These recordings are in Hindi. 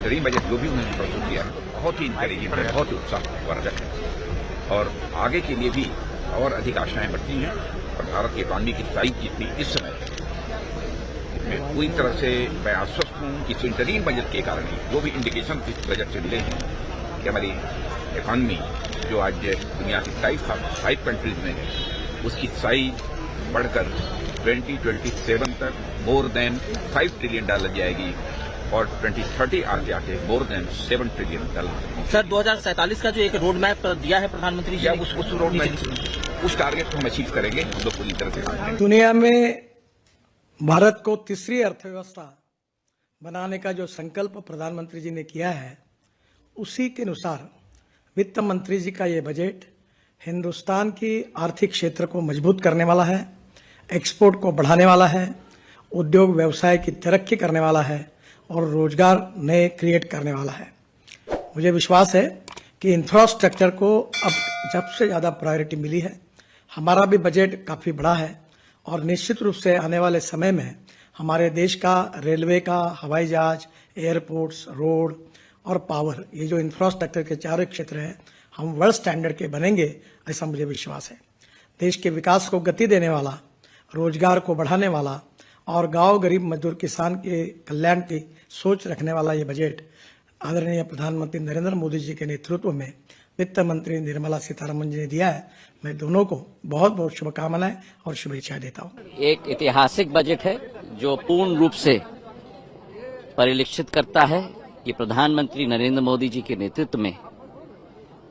इंटरिम बजट जो भी उन्होंने प्रस्तुत किया है बहुत ही इंकरेजिंग है, बहुत ही उत्साहवर्धक है और आगे के लिए भी और अधिक आशाएं बढ़ती हैं। और भारत की इकॉनमी की साइज जितनी इस समय है, इसमें पूरी तरह से मैं आश्वस्त हूँ कि इस इंटरिम बजट के कारण ही जो भी इंडिकेशन इस बजट से मिले हैं कि हमारी इकॉनमी जो आज दुनिया की टाइप 5 कंट्रीज में है उसकी साइज बढ़कर 2027 तक मोर देन $5 ट्रिलियन जाएगी और 2030 आते मोर देन $7 ट्रिलियन। सर 2047 का जो एक रोड मैप दिया है प्रधानमंत्री जी, या उस रोड मैप उस टारगेट को हम अचीव करेंगे, हम लोग पूरी तरह से। दुनिया में भारत को तीसरी अर्थव्यवस्था बनाने का जो संकल्प प्रधानमंत्री जी ने किया है उसी के अनुसार वित्त मंत्री जी का ये बजट हिंदुस्तान की आर्थिक क्षेत्र को मजबूत करने वाला है, एक्सपोर्ट को बढ़ाने वाला है, उद्योग व्यवसाय की तरक्की करने वाला है और रोजगार नए क्रिएट करने वाला है। मुझे विश्वास है कि इंफ्रास्ट्रक्चर को अब जब से ज़्यादा प्रायोरिटी मिली है। हमारा भी बजट काफ़ी बड़ा है और निश्चित रूप से आने वाले समय में हमारे देश का रेलवे का, हवाई जहाज, एयरपोर्ट्स, रोड और पावर, ये जो इंफ्रास्ट्रक्चर के चारों क्षेत्र हैं, हम वर्ल्ड स्टैंडर्ड के बनेंगे, ऐसा मुझे विश्वास है। देश के विकास को गति देने वाला, रोजगार को बढ़ाने वाला और गांव गरीब मजदूर किसान के कल्याण की सोच रखने वाला ये बजट आदरणीय प्रधानमंत्री नरेंद्र मोदी जी के नेतृत्व में वित्त मंत्री निर्मला सीतारमण जी ने दिया है। मैं दोनों को बहुत बहुत शुभकामनाएं और शुभेच्छा देता हूं। एक ऐतिहासिक बजट है जो पूर्ण रूप से परिलक्षित करता है कि प्रधानमंत्री नरेंद्र मोदी जी के नेतृत्व में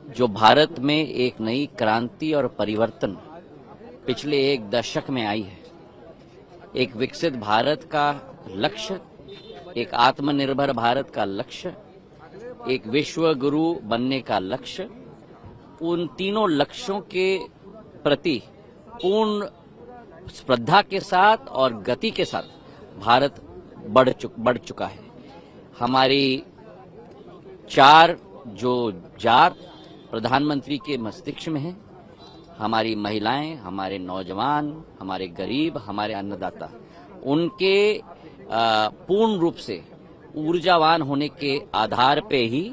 जो भारत में एक नई क्रांति और परिवर्तन पिछले एक दशक में आई है, एक विकसित भारत का लक्ष्य, एक आत्मनिर्भर भारत का लक्ष्य, एक विश्व गुरु बनने का लक्ष्य, उन तीनों लक्ष्यों के प्रति पूर्ण श्रद्धा के साथ और गति के साथ भारत बढ़ चुका है। हमारी 4 जो जात प्रधानमंत्री के मस्तिष्क में है, हमारी महिलाएं, हमारे नौजवान, हमारे गरीब, हमारे अन्नदाता, उनके पूर्ण रूप से ऊर्जावान होने के आधार पे ही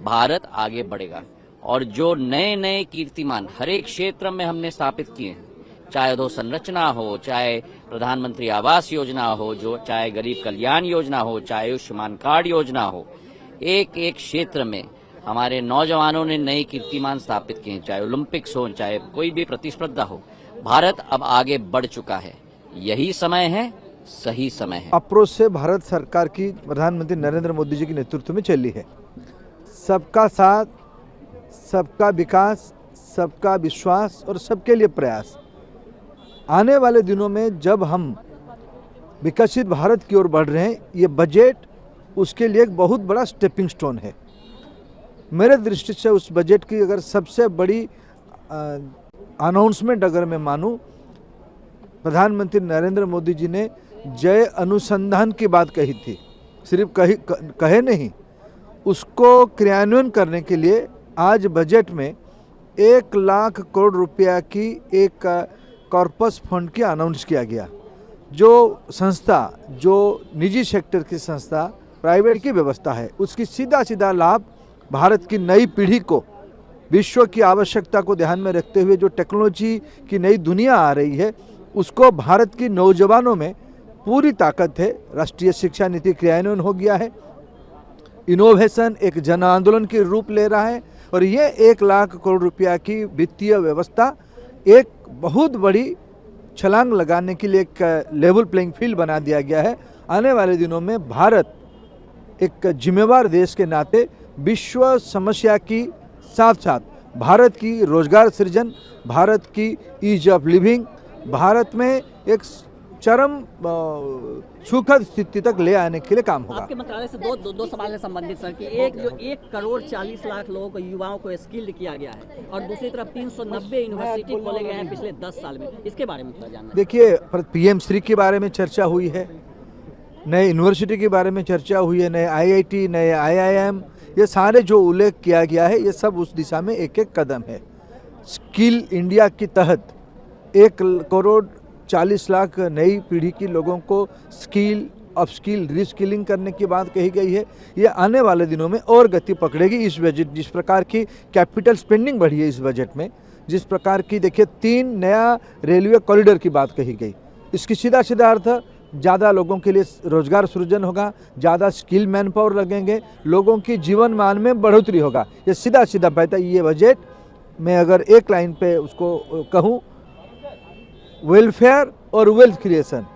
भारत आगे बढ़ेगा। और जो नए नए कीर्तिमान हर एक क्षेत्र में हमने स्थापित किए हैं, चाहे अधोसंरचना हो, चाहे प्रधानमंत्री आवास योजना हो, जो चाहे गरीब कल्याण योजना हो, चाहे आयुष्मान कार्ड योजना हो, एक एक क्षेत्र में हमारे नौजवानों ने नए कीर्तिमान स्थापित किए, चाहे ओलंपिक्स हो, चाहे कोई भी प्रतिस्पर्धा हो। भारत अब आगे बढ़ चुका है, यही समय है, सही समय है। अप्रोच से भारत सरकार की प्रधानमंत्री नरेंद्र मोदी जी के नेतृत्व में चली है। सबका साथ, सबका विकास, सबका विश्वास और सबके लिए प्रयास। आने वाले दिनों में जब हम विकसित भारत की ओर बढ़ रहे हैं, ये बजट उसके लिए एक बहुत बड़ा स्टेपिंग स्टोन है। मेरे दृष्टि से उस बजट की अगर सबसे बड़ी अनाउंसमेंट अगर मैं मानूं, प्रधानमंत्री नरेंद्र मोदी जी ने जय अनुसंधान की बात कही थी, सिर्फ कहे नहीं, उसको क्रियान्वयन करने के लिए आज बजट में 1 लाख करोड़ रुपया की एक कॉर्पस फंड की अनाउंस किया गया। जो संस्था, जो निजी सेक्टर की संस्था, प्राइवेट की व्यवस्था है, उसकी सीधा लाभ भारत की नई पीढ़ी को, विश्व की आवश्यकता को ध्यान में रखते हुए जो टेक्नोलॉजी की नई दुनिया आ रही है, उसको भारत की नौजवानों में पूरी ताकत है। राष्ट्रीय शिक्षा नीति क्रियान्वयन हो गया है, इनोवेशन एक जन आंदोलन के रूप ले रहा है और ये 1 लाख करोड़ रुपया की वित्तीय व्यवस्था एक बहुत बड़ी छलांग लगाने के लिए एक लेवल प्लेइंग फील्ड बना दिया गया है। आने वाले दिनों में भारत एक जिम्मेवार देश के नाते विश्व समस्या की साथ साथ भारत की रोजगार सृजन, भारत की ईज ऑफ लिविंग, भारत में एक चरम सुखद स्थिति तक ले आने के लिए काम होगा। आपके मंत्रालय से दो सवाल से संबंधित सर कि एक जो 1 करोड़ 40 लाख लोगों को, युवाओं को स्किल्ड किया गया है और दूसरी तरफ 390 यूनिवर्सिटी खोले गए हैं पिछले 10 साल में, इसके बारे में थोड़ा जानना। देखिए, PM श्री के बारे में चर्चा हुई है, नए यूनिवर्सिटी के बारे में चर्चा हुई है, नए IIT, नए IIM, ये सारे जो उल्लेख किया गया है, ये सब उस दिशा में एक एक कदम है। स्किल इंडिया के तहत 1 करोड़ 40 लाख नई पीढ़ी की लोगों को स्किल अपस्किल रीस्किलिंग करने की बात कही गई है। ये आने वाले दिनों में और गति पकड़ेगी। इस बजट जिस प्रकार की कैपिटल स्पेंडिंग बढ़ी है इस बजट में, जिस प्रकार की देखिए 3 नया रेलवे कॉरिडोर की बात कही गई, इसकी सीधा सीधा अर्थ ज़्यादा लोगों के लिए रोजगार सृजन होगा, ज़्यादा स्किल मैन पावर लगेंगे, लोगों की जीवन मान में बढ़ोतरी होगा। ये सीधा सीधा बहता है। ये बजट मैं अगर एक लाइन पे उसको कहूँ, वेलफेयर और वेल्थ क्रिएशन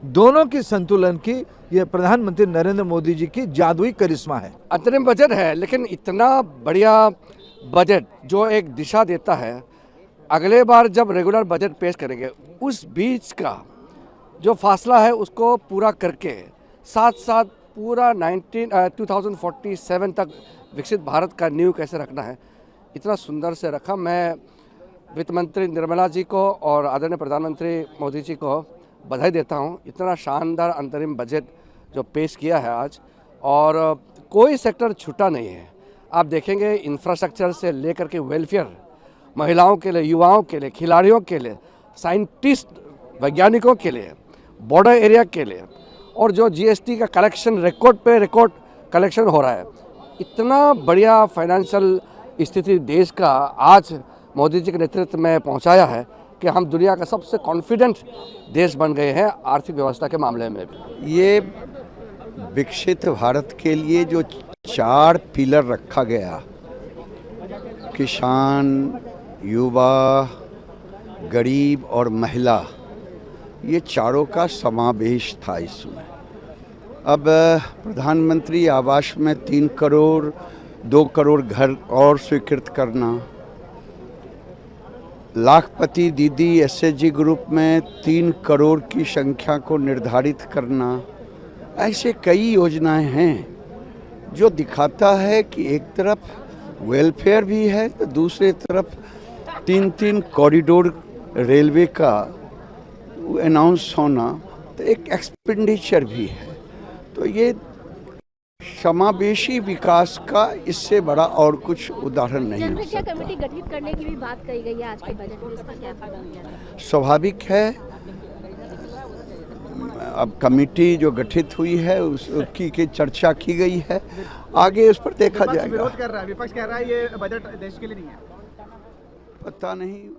दोनों की संतुलन की ये प्रधानमंत्री नरेंद्र मोदी जी की जादुई करिश्मा है। अंतरिम बजट है, लेकिन इतना बढ़िया बजट जो एक दिशा देता है। अगले बार जब रेगुलर बजट पेश करेंगे, उस बीच का जो फासला है उसको पूरा करके साथ साथ पूरा 2047 तक विकसित भारत का नींव कैसे रखना है, इतना सुंदर से रखा। मैं वित्त मंत्री निर्मला जी को और आदरणीय प्रधानमंत्री मोदी जी को बधाई देता हूं। इतना शानदार अंतरिम बजट जो पेश किया है आज, और कोई सेक्टर छूटा नहीं है। आप देखेंगे इंफ्रास्ट्रक्चर से लेकर के वेलफेयर, महिलाओं के लिए, युवाओं के लिए, खिलाड़ियों के लिए, साइंटिस्ट वैज्ञानिकों के लिए, बॉर्डर एरिया के लिए, और जो जीएसटी का कलेक्शन रिकॉर्ड पे रिकॉर्ड कलेक्शन हो रहा है। इतना बढ़िया फाइनेंशियल स्थिति देश का आज मोदी जी के नेतृत्व में पहुंचाया है कि हम दुनिया का सबसे कॉन्फिडेंट देश बन गए हैं आर्थिक व्यवस्था के मामले में भी। ये विकसित भारत के लिए जो 4 पिलर रखा गया, किसान, युवा, गरीब और महिला, ये चारों का समावेश था इसमें। अब प्रधानमंत्री आवास में 3 करोड़ 2 करोड़ घर और स्वीकृत करना, लाखपति दीदी एसएचजी ग्रुप में 3 करोड़ की संख्या को निर्धारित करना, ऐसे कई योजनाएं हैं जो दिखाता है कि एक तरफ वेलफेयर भी है तो दूसरे तरफ 3 कॉरिडोर रेलवे का अनाउंस होना, तो एक एक्सपेंडिचर भी है। तो ये समावेशी विकास का इससे बड़ा और कुछ उदाहरण नहीं हो जनसंख्या सकता। कमेटी गठित करने की भी बात कही गई है आज के बजट में, इसका क्या फायदा? स्वाभाविक है, अब कमेटी जो गठित हुई है उसकी की चर्चा की गई है, आगे उस पर देखा जाएगा। विरोध कर रहा है, विपक्ष कह रहा है ये बजट देश के लिए नहीं है। पता नहीं।